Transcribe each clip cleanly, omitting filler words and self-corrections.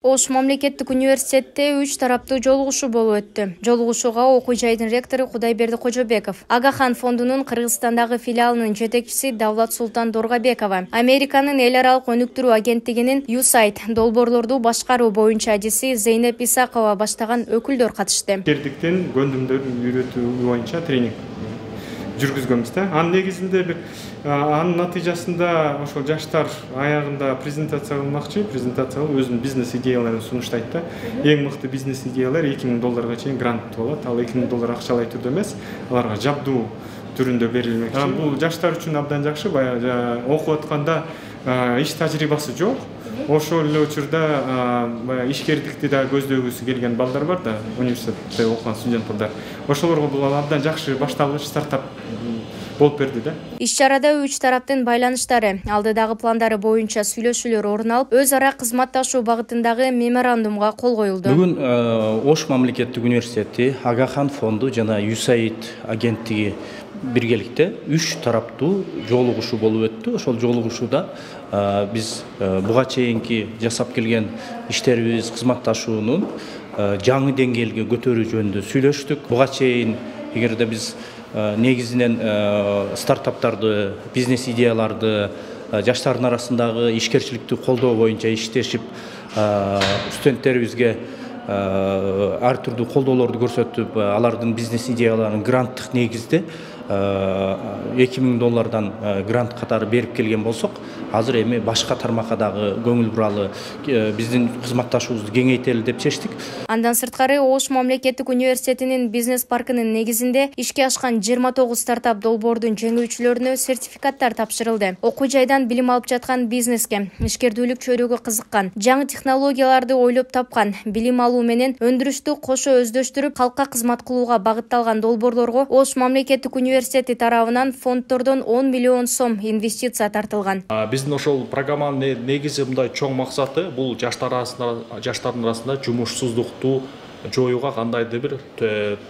Ош мамлекеттик университетте 3 тараптуу жолугушуу болуп өттү. Жолугушууга окуу жайдын ректору Кудайберди Кожобеков, Агахан фондунун Кыргызстандагы филиалынын жетекчиси Давлат Султан Доргобекова, Американын эл аралык өнүктүрүү агенттигинин USAID долбоорлорду башкаруу боюнча адиси Зейнеп Исакова баштаган өкүлдөр катышты. Кердиктен көндүмдөрүн үйрөтүү боюнча тренинг жүргүзгөнбүз да. Анын негизинде бир анын натыйжасында ошол жаштар аягында презентация кылмакчы, презентация кылып өзүнүн бизнес идеяларын сунуштайт да. Эң мыкты бизнес идеялар $2000 чейин грант болот. Ал $2000 акчалай түрдө эмес, аларга жабдуу түрүндө берилмекчи. Бул жаштар үчүн абдан жакшы. Баягы окуп атканда иш тажрыйбасы жок. Ошол эле учурда ишкердикти да көздөгүсү келген балдар бар да, университетте окуган студенттер. Ошолорго бул абдан жакшы башталгыч стартап болуп берди да. Иш-чарада 3 тараптын байланыштары, алдыдагы пландары боюнча сүйлөшүүлөр орун алып, өз ара кызматташуу багытындагы меморандумга кол коюлду. Бүгүн Ош мамлекеттик университети, Агахан фонду жана USAID агенттиги биргеликте 3 тараптуу жолугушуу болуп өттү. Ошол жолугушууда биз буга чейинки жасап келген иштерибиз, кызматташуунун жаңы деңгээлге көтөрүү жөнүндө сүйлөштүк. Буга чейин эгерде биз негизинен стартаптарды, бизнес идеяларды, жаштардын арасындагы ишкерчиликти колдоо боюнча иштешип, студенттерибизге ар түрдүү колдоолорду көрсөтүп, алардын бизнес идеяларын гранттык негизде $2000 грант катары берип келген болсок, азыр эми башка тармакка дагы көңүл буралы, биздин кызматташуубузду кеңейтели деп чечтик. Андан сырткары Ош мамлекеттик университетинин бизнес паркынын негизинде ишке ашкан 29 стартап долбоордун жеңүүчүлөрүнө сертификаттар тапшырылды. Окуу жайдан билим алып жаткан бизнеске, ишкердүүлүк чөйрөгө кызыккан, жаңы технологияларды ойлоп тапкан, билим алуу менен өндүрүштү кошо өздөштүрүп, калкка кызмат кылууга багытталган долбоорлорго Ош мамлекеттик университети тарабынан фонддордон 10 миллион сом инвестиция тартылган. Биздин ошол программанын негизи мындай чоң максаты бул жаштардын арасында жумушсуздукту жоюуга кандайдыр бир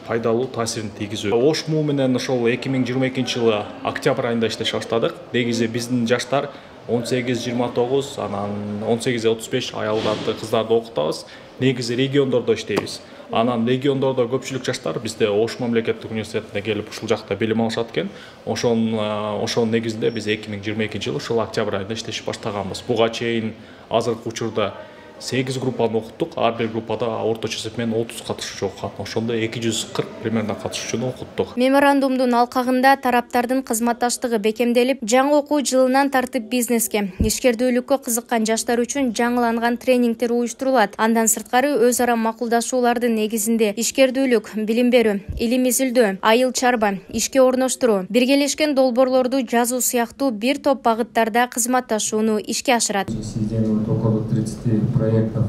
пайдалуу таасирин тийгизүү. Ошму менен ошол 2022-жылы октябрь айында иштеше баштадык. Негизи биздин жаштар 18-29, анан 18-35 аялдарды, кыздарды окутабыз. Негизи региондордо иштейбиз. Анан региондордо көпчүлүк жаштар бизде Ош мамлекеттик университетине келип ушул жакта билим алышат экен. Ошонун негизинде биз 2022-жылы ушул октябрь айында иштешип баштаганбыз. Буга чейин азыркы учурда 8 группаны окуттук. Ар бир группада орточо эсеп менен 30 катышуучу окуган. Ошондо 240 примерно катышуучуну окуттук. Меморандумдун алкагында тараптардын кызматташтыгы бекемделип, жаңы окуу жылынан тартып бизнеске, ишкердүүлүккө кызыккан жаштар үчүн жаңыланган тренингтер уюштурулат. Андан сырткары өз ара макулдашуулардын негизинде ишкердүүлүк, билим берүү, илим изилдөө, айыл чарба, ишке орноштуруу, биргелешкен долбоорлорду жазуу сыяктуу бир топ багыттарда кызматташууну ишке ашырат. Около 30 проектов